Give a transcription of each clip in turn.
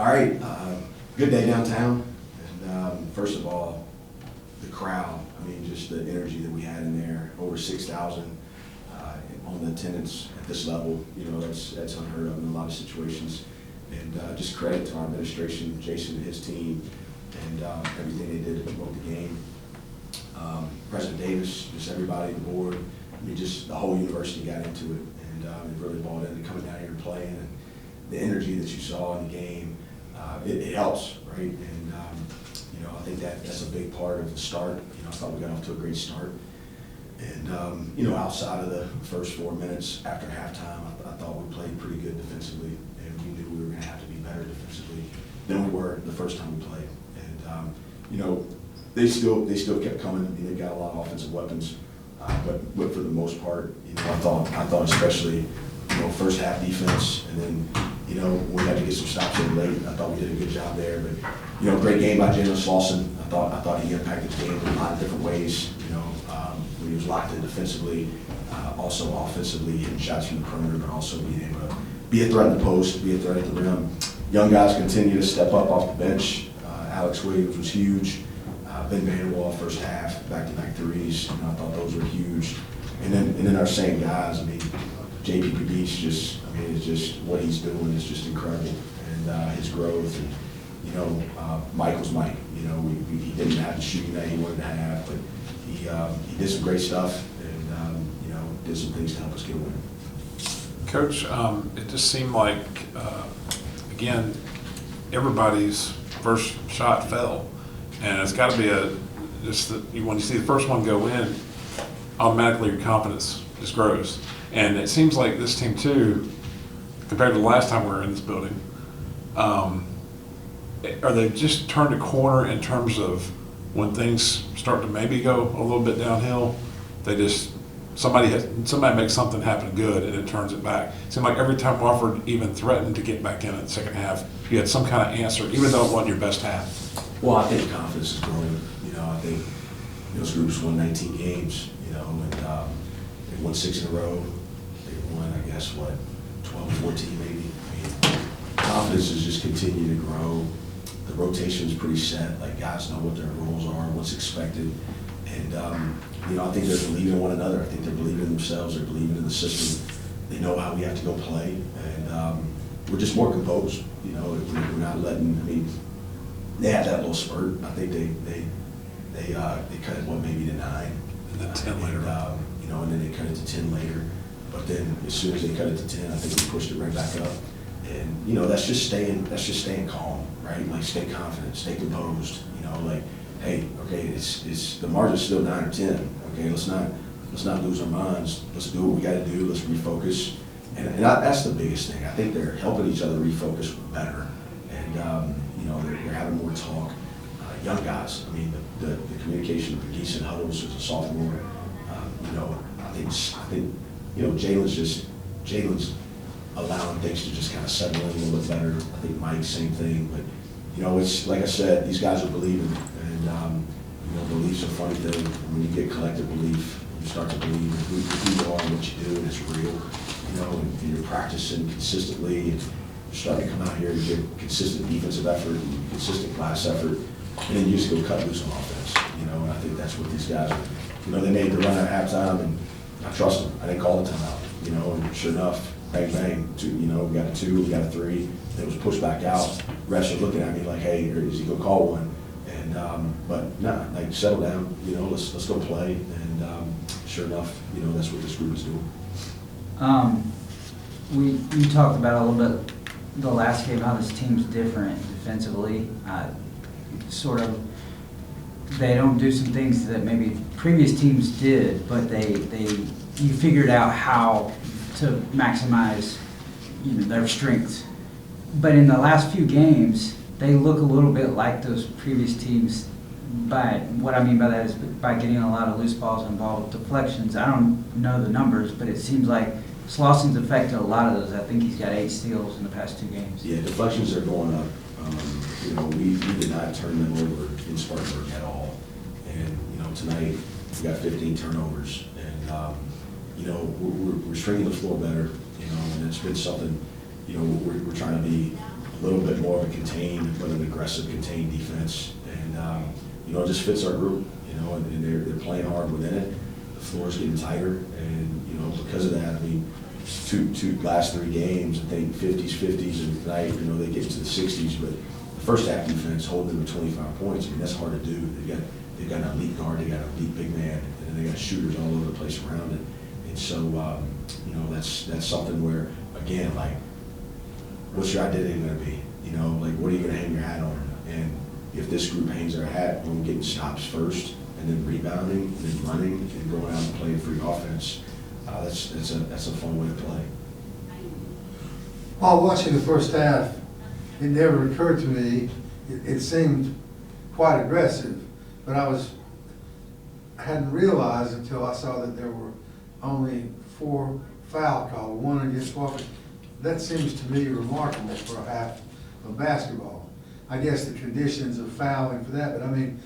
All right, good day downtown. And first of all, the crowd. I mean, just the energy that we had in there. Over 6,000 on the attendance at this level. You know, that's unheard of in a lot of situations. And just credit to our administration, Jason and his team, and everything they did to promote the game. President Davis, just everybody, the board. I mean, just the whole university got into it, and they really bought into coming down here and playing. And the energy that you saw in the game, it helps, right? And you know, I think that's a big part of the start. You know, I thought we got off to a great start. And you know, outside of the first 4 minutes after halftime, I thought we played pretty good defensively, and we knew we were going to have to be better defensively than we were the first time we played. And you know, they still kept coming. I mean, they've got a lot of offensive weapons, but for the most part, you know, I thought especially, you know, first half defense, and then, you know, we had to get some stops in late. I thought we did a good job there, but, you know, great game by Jalen Slauson. I thought he impacted the game in a lot of different ways. You know, when he was locked in defensively, also offensively, hitting shots from the perimeter, but also being able to be a threat in the post, be a threat at the rim. Young guys continue to step up off the bench. Alex Williams was huge. Ben Vanderwall first half, back-to-back threes. You know, I thought those were huge. And then our same guys. I mean, JPP Beach it's just what he's doing is just incredible, and his growth. And you know, Michael's Mike. You know, he didn't have the shooting that he wanted to have, but he did some great stuff, and you know, did some things to help us get a win. Coach, it just seemed like again, everybody's first shot fell, and it's got to be when you see the first one go in, automatically your confidence just grows. And it seems like this team too, compared to the last time we were in this building, are they just turned a corner in terms of when things start to maybe go a little bit downhill? They just somebody makes something happen good and it turns it back. It seemed like every time Wofford even threatened to get back in the second half, you had some kind of answer, even though it wasn't your best half. Well, I think confidence is growing. You know, I think those groups won 19 games. You know, and they won 6 in a row. They won, I guess, 12, 14 maybe. I mean, confidence is just continuing to grow. The rotation is pretty set. Like, guys know what their roles are, what's expected. And, you know, I think they're believing in one another. I think they're believing in themselves. They're believing in the system. They know how we have to go play. And we're just more composed. You know, we're not letting, I mean, they had that little spurt. I think they cut it, maybe to 9. And then 10 later. You know, and then they cut it to 10 later. But then as soon as they cut it to 10, I think we pushed it right back up. And, you know, that's just staying calm, right? Like, stay confident, stay composed. You know, like, hey, okay, it's the margin's still 9 or 10. Okay, let's not lose our minds. Let's do what we got to do. Let's refocus. And that's the biggest thing. I think they're helping each other refocus better. And, you know, they're having more talk. Young guys, I mean, the communication with Geeson Huddles as a sophomore, you know, I think, you know, Jalen's allowing things to just kind of settle in a little bit better. I think Mike, same thing. But, you know, it's like I said, these guys are believing. And, you know, belief's a funny thing. When you get collective belief, you start to believe in who you are and what you do, and it's real. You know, and you're practicing consistently, and you're starting to come out here and get consistent defensive effort and consistent glass effort, and then you just go cut loose on offense. You know, and I think that's what these guys are. You know, they made the run at halftime, and I trust them. I didn't call the timeout. You know, and sure enough, bang, bang, we got a 2, we got a 3. It was pushed back out. Refs are looking at me like, hey, is he gonna call one? And but nah, like, settle down. You know, let's go play. And sure enough, you know, that's what this group is doing. You talked about a little bit the last game how this team's different defensively. Sort of, they don't do some things that maybe previous teams did, but you figured out how to maximize, you know, their strengths. But in the last few games, they look a little bit like those previous teams. By what I mean by that is by getting a lot of loose balls involved with deflections. I don't know the numbers, but it seems like Slauson's affected a lot of those. I think he's got 8 steals in the past 2 games. Yeah, deflections are going up. You know, we did not turn them over in Spartanburg at all. And, you know, tonight we got 15 turnovers. And, you know, we're stringing the floor better, you know, and it's been something, you know, we're trying to be a little bit more of a contained, but an aggressive contained defense. And, you know, it just fits our group, you know, and they're playing hard within it. The floor's getting tighter, and, you know, because of that, I mean, last three games, I think 50s, and tonight, you know, they get into the 60s, but the first half defense holding them to 25 points, I mean, that's hard to do. They've got an elite guard, they got an elite big man, and then they got shooters all over the place around it. And so, you know, that's something where, again, like, what's your identity going to be? You know, like, what are you going to hang your hat on? And if this group hangs their hat on getting stops first, and then rebounding, and then running, and going out and playing free offense, that's a fun way to play. While watching the first half, it never occurred to me, it seemed quite aggressive, but I hadn't realized until I saw that there were only 4 foul calls, 1 against Wofford. That seems to me remarkable for a half of basketball. I guess the conditions of fouling for that, but I mean,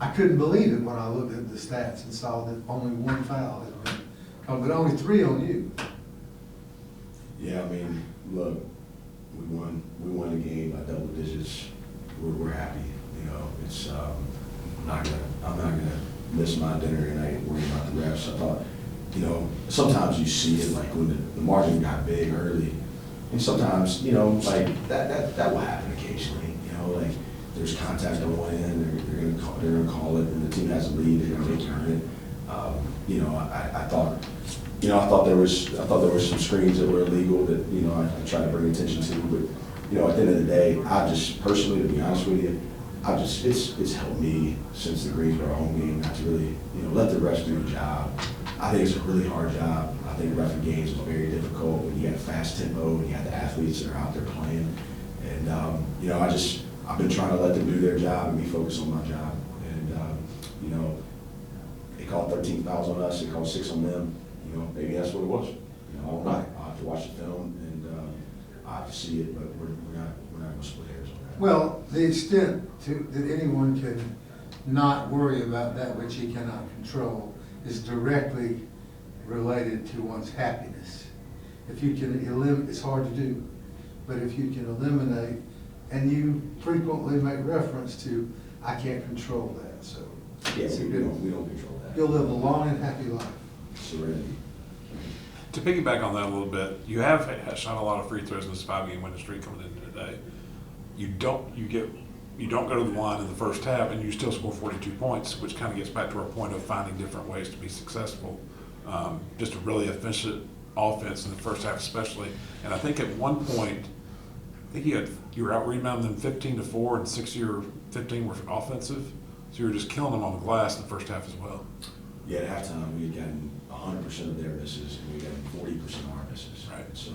I couldn't believe it when I looked at the stats and saw that only 1 foul had been called, but only 3 on you. Yeah, I mean, look, we won the game by double digits. We're happy, you know. It's I'm not gonna miss my dinner tonight worrying about the refs. I thought, you know, sometimes you see it like when the margin got big early, and sometimes, you know, like that will happen occasionally. You know, like there's contact on one end, they're gonna call it, and the team has a lead, they're gonna make you earn it. You know, I thought there was some screens that were illegal that, you know, I tried to bring attention to, but, you know, at the end of the day, I just personally, to be honest with you, it's helped me since the Greensboro home game not to really, you know, let the refs do the job. I think it's a really hard job. I think reffing games is very difficult when you got a fast tempo and you have the athletes that are out there playing. And, you know, I've been trying to let them do their job and be focused on my job. And, you know, they called 13 fouls on us, they called 6 on them. You know, maybe that's what it was. You know, I'll have to watch the film and I have to see it, but we're not going to split hairs on that. Well, the extent that anyone can not worry about that which he cannot control is directly related to one's happiness. If you can eliminate, it's hard to do, but if you can eliminate, and you frequently make reference to, I can't control that, so. Yeah, we don't control that. You'll live a long and happy life. Serenity. To piggyback on that a little bit, you have shot a lot of free throws in this 5-game winning streak coming into today. You don't go to the line in the first half and you still score 42 points, which kind of gets back to our point of finding different ways to be successful. Just a really efficient offense in the first half especially. And I think at one point, I think you were out rebounding them 15-4 and 60 or 15 were offensive. So you were just killing them on the glass in the first half as well. Yeah, at halftime, we had gotten 100% of their misses, and we got 40% of our misses. Right. So,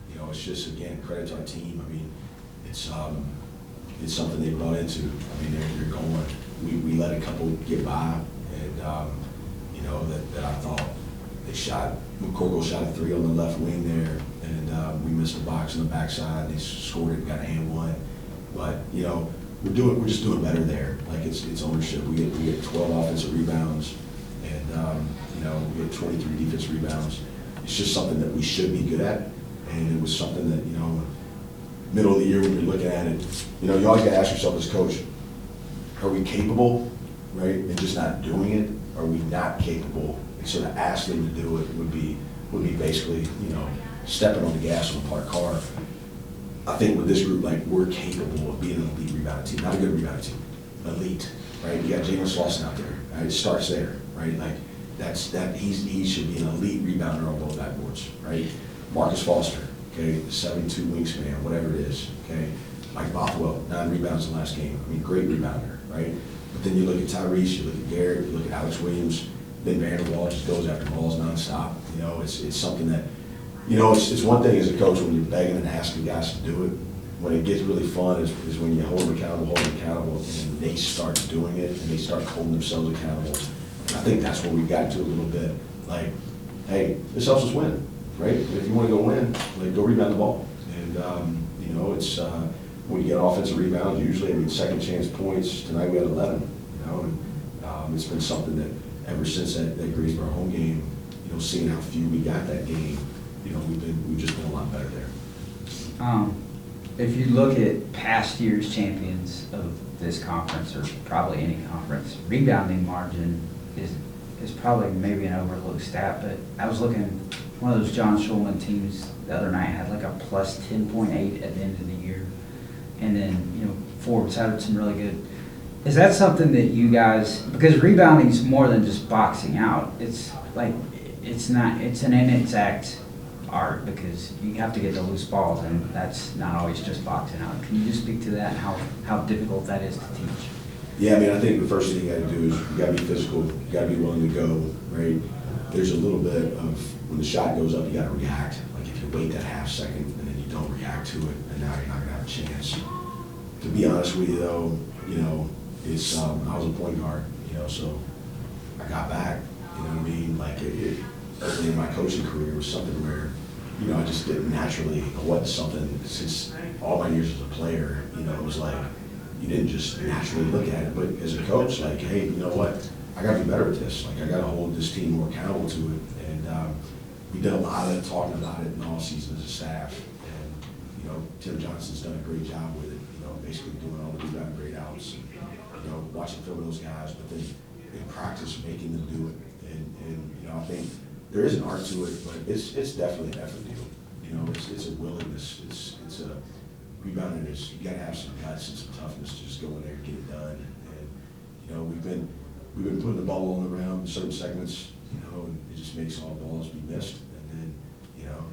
you know, it's just, again, credit to our team. I mean, it's something they brought into. I mean, they're going. We let a couple get by, and you know that I thought they shot. McCorkle shot a 3 on the left wing there, and we missed the box on the backside. They scored it, and got a hand one. But you know, we're just doing better there. Like it's ownership. We get 12 offensive rebounds. And, you know, we had 23 defensive rebounds. It's just something that we should be good at. And it was something that, you know, middle of the year when you're looking at it, you know, you always got to ask yourself as coach, are we capable, right, and just not doing it? Are we not capable? And so to ask them to do it would be basically, you know, stepping on the gas on a parked car. I think with this group, like, we're capable of being an elite rebounding team. Not a good rebounding team, elite, right? You got Jalen Slauson out there, right? It starts there. Right, like he should be an elite rebounder on both backboards, right? Marcus Foster, okay, 7'2" wingspan, whatever it is, okay. Mike Bothwell, 9 rebounds in the last game. I mean, great rebounder, right? But then you look at Tyrese, you look at Garrett, you look at Alex Williams, Ben Vanderwall just goes after balls nonstop. You know, it's something that, you know, it's one thing as a coach when you're begging and asking guys to do it. When it gets really fun is when you hold them accountable, and they start doing it, and they start holding themselves accountable. I think that's where we got to a little bit. Like, hey, this helps us win, right? If you want to go win, like, go rebound the ball. And, you know, it's when you get offensive rebounds, usually, I mean, second chance points. Tonight we had 11, you know, and it's been something that ever since that Greensboro home game, you know, seeing how few we got that game, you know, we've just been a lot better there. if you look at past year's champions of this conference, or probably any conference, rebounding margin is probably maybe an overlooked stat, but I was looking, one of those John Schulman teams the other night had like a plus 10.8 at the end of the year. And then, you know, forwards had some really good. Is that something that you guys, because rebounding is more than just boxing out. It's like, it's an inexact art, because you have to get the loose balls, and that's not always just boxing out. Can you just speak to that and how difficult that is to teach? Yeah, I mean, I think the first thing you gotta do is you gotta be physical, you gotta be willing to go, right? There's a little bit of, when the shot goes up, you gotta react. Like if you wait that half second and then you don't react to it, and now you're not gonna have a chance. To be honest with you though, you know, it's, I was a point guard, you know, so I got back, you know what I mean? Like early in my coaching career was something where, you know, I just didn't naturally, it wasn't something, since all my years as a player, you know, it was like, you didn't just naturally look at it, but as a coach, like, hey, you know what, I gotta be better at this. Like, I gotta hold this team more accountable to it. And we did a lot of talking about it in all season as a staff. And, you know, Tim Johnson's done a great job with it, you know, basically doing all the rebound grade outs, and, you know, watching film of those guys, but then in practice making them do it. And you know, I think there is an art to it, but it's definitely an effort deal. You know, it's a willingness, it's a rebounding is, you gotta have some guts and some toughness to just go in there and get it done. And, you know, we've been putting the ball on the ground in certain segments, you know, and it just makes all balls be missed. And then, you know,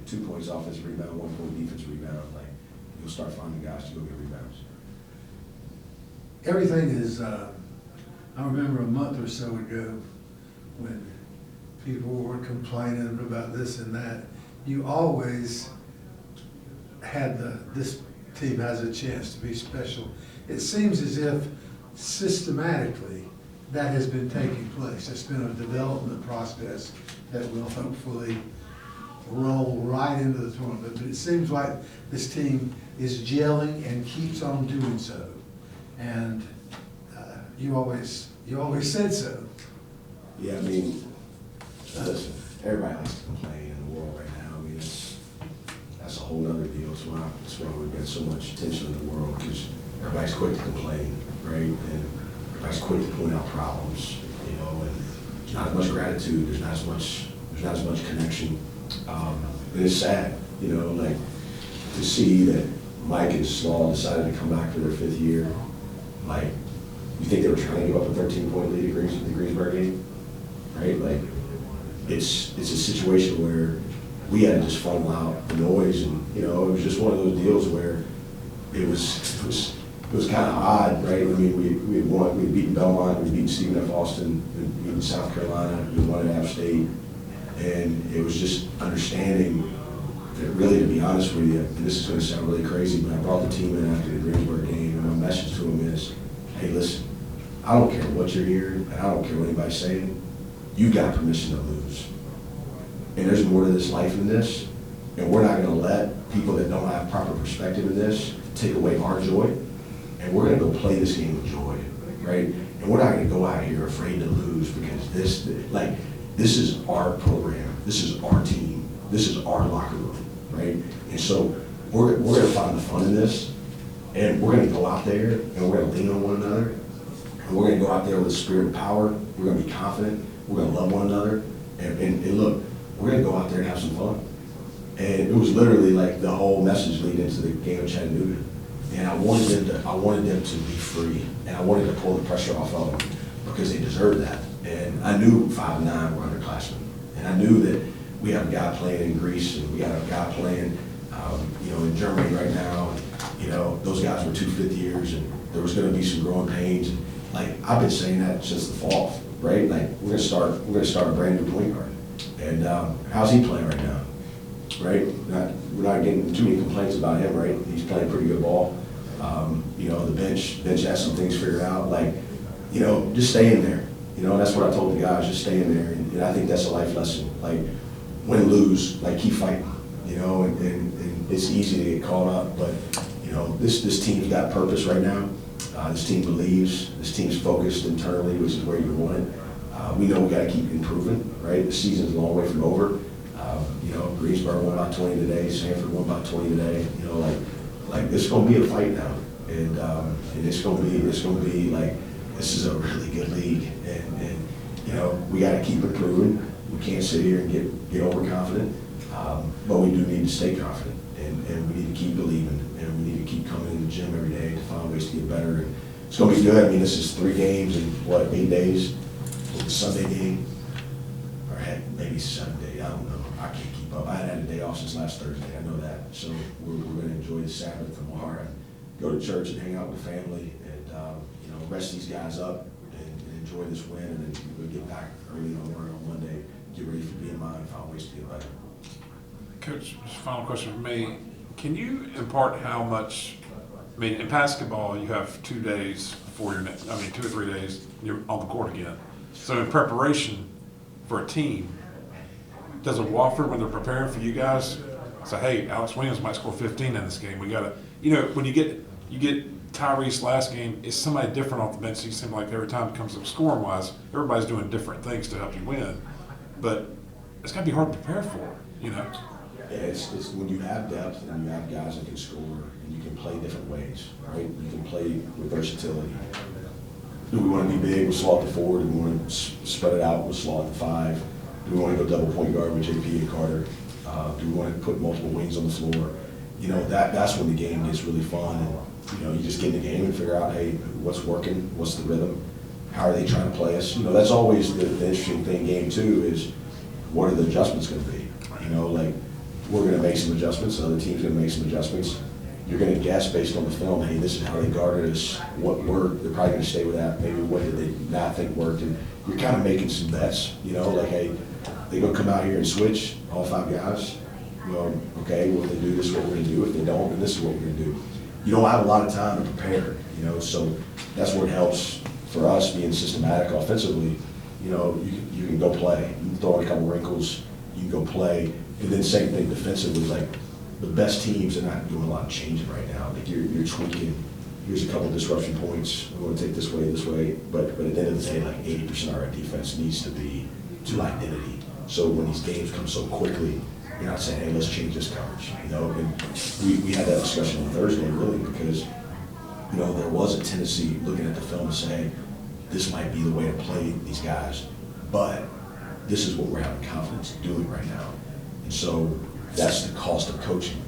2 points offensive rebound, 1 point defensive rebound, like, you'll start finding guys to go get rebounds. Everything is, I remember a month or so ago when people were complaining about this and that, you always had this team has a chance to be special. It seems as if systematically that has been taking place. It's been a development process that will hopefully roll right into the tournament. But it seems like this team is gelling and keeps on doing so. And you always said so. Yeah, I mean, listen, everybody likes to complain in the world right now. I mean, that's a whole other deal. That's why we've got so much attention in the world, because everybody's quick to complain, right? And everybody's quick to point out problems, you know, and there's not as much gratitude, there's not as much connection. And it's sad, you know, like to see that Mike and Small decided to come back for their 5th year. Like, you think they were trying to give up a 13-point lead at the Greensburg game, right? Like, it's a situation where we had to just funnel out the noise, and you know, it was just one of those deals where it was kind of odd, right? I mean, we had beaten Belmont, we beat Stephen F. Austin, we beaten South Carolina, we won at App State, and it was just understanding that, really, to be honest with you, and this is going to sound really crazy, but I brought the team in after the Greensburg game, and my message to them is, hey, listen, I don't care what you're hearing, and I don't care what anybody's saying, you got permission to lose. And there's more to this life than this, and we're not going to let people that don't have proper perspective in this take away our joy, and we're going to go play this game with joy, right? And we're not going to go out here afraid to lose, because this is our program, this is our team, this is our locker room, right? And so we're going to find the fun in this, and we're going to go out there, and we're going to lean on one another, and we're going to go out there with a spirit of power, we're going to be confident, we're going to love one another, and look, we're going to go out there and have some fun. And it was literally like the whole message leading into the game of Chattanooga. And I wanted them to be free, and I wanted to pull the pressure off of them, because they deserved that. And I knew 5 and 9 were underclassmen, and I knew that we have a guy playing in Greece, and we got a guy playing, you know, in Germany right now. And, you know, those guys were 2 5th years, and there was going to be some growing pains. And, like, I've been saying that since the fall, right? Like, we're going to start a brand new point guard. And how's he playing right now? Right? We're not getting too many complaints about him, right? He's playing pretty good ball. You know, the bench has some things figured out. Like, you know, just stay in there. You know, and that's what I told the guys, just stay in there. And I think that's a life lesson. Like, win and lose, like, keep fighting. You know, and it's easy to get caught up, but, you know, this team's got purpose right now. This team believes, this team's focused internally, which is where you want it. We know we got to keep improving, right? The season's a long way from over. You know, Greensburg won by 20 today, Sanford won by 20 today. You know, like, like, this is gonna be a fight now. And it's gonna be like, this is a really good league. And you know, we gotta keep improving. We can't sit here and get overconfident. But we do need to stay confident. And we need to keep believing. And we need to keep coming in the gym every day to find ways to get better. And it's gonna be good. I mean, this is 3 games in, 8 days? With the Sunday game, or heck, maybe 7 days, I don't know. I can't keep up. I hadn't had a day off since last Thursday, I know that. So we're gonna enjoy the Sabbath tomorrow and go to church and hang out with the family and, you know, rest these guys up and enjoy this win, and then we'll get back early on Monday, get ready for BMI and find ways to get better. Coach, just a final question for me. Can you impart how much, I mean, in basketball, you have 2 days before your next, 2 or 3 days, you're on the court again. So in preparation for a team, does a Wofford, when they're preparing for you guys, say, hey, Alex Williams might score 15 in this game. We gotta, you know, when you get Tyrese last game, it's somebody different off the bench. You seem like every time it comes up scoring wise, everybody's doing different things to help you win. But it's gotta be hard to prepare for, you know. Yeah, it's when you have depth and you have guys that can score and you can play different ways, right? You can play with versatility. Do we want to be big with Slaw at the 4? Do we want to spread it out with Slaw at the 5? Do we want to go double point guard with JP and Carter? Do we want to put multiple wings on the floor? You know, that's when the game gets really fun. And, you know, you just get in the game and figure out, hey, what's working? What's the rhythm? How are they trying to play us? You know, that's always the interesting thing, game 2, is what are the adjustments going to be? You know, like, we're going to make some adjustments, the other team's going to make some adjustments. You're going to guess based on the film, hey, this is how they guarded us, what worked, they're probably going to stay with that, maybe what did they not think worked, and you're kind of making some bets, you know, like, hey, they go come out here and switch, all 5 guys, well, okay, well, if they do, this is what we're going to do, if they don't, then this is what we're going to do. You don't have a lot of time to prepare, you know, so that's where it helps for us being systematic offensively. You know, you can go play, you can throw in a couple wrinkles, you can go play. And then same thing defensively, like the best teams are not doing a lot of changing right now. Like you're tweaking, here's a couple disruption points, we want to take this way, but at the end of the day, like 80% of our defense needs to be to identity. So when these games come so quickly, you're not saying, hey, let's change this coverage, you know? And we had that discussion on Thursday, really, because, you know, there was a tendency looking at the film to say, this might be the way to play these guys, but this is what we're having confidence in doing right now. And so that's the cost of coaching.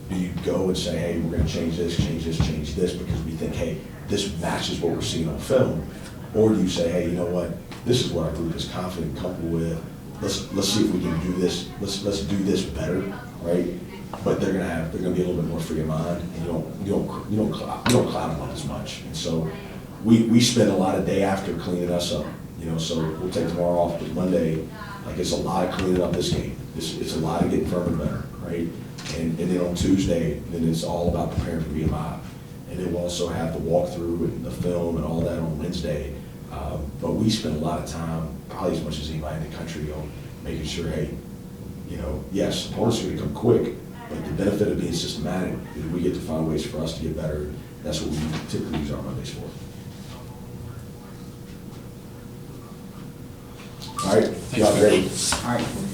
Do you go and say, hey, we're going to change this, because we think, hey, this matches what we're seeing on film? Or do you say, hey, you know what, this is what our group is confident and comfortable with. Let's see if we can do this. Let's do this better, right? But they're gonna be a little bit more free of mind, and you don't cloud them up as much. And so we spend a lot of day after cleaning us up, you know. So we'll take tomorrow off, but Monday, like, it's a lot of cleaning up this game. It's a lot of getting Furman better, right? And then on Tuesday, then it's all about preparing for BMI. And then we'll also have the walkthrough and the film and all that on Wednesday. But we spend a lot of time, probably as much as anybody in the country, on making sure, hey, you know, yes, opponents are going to come quick, but the benefit of being systematic is we get to find ways for us to get better. That's what we typically use our Mondays for. All right, y'all ready? All right.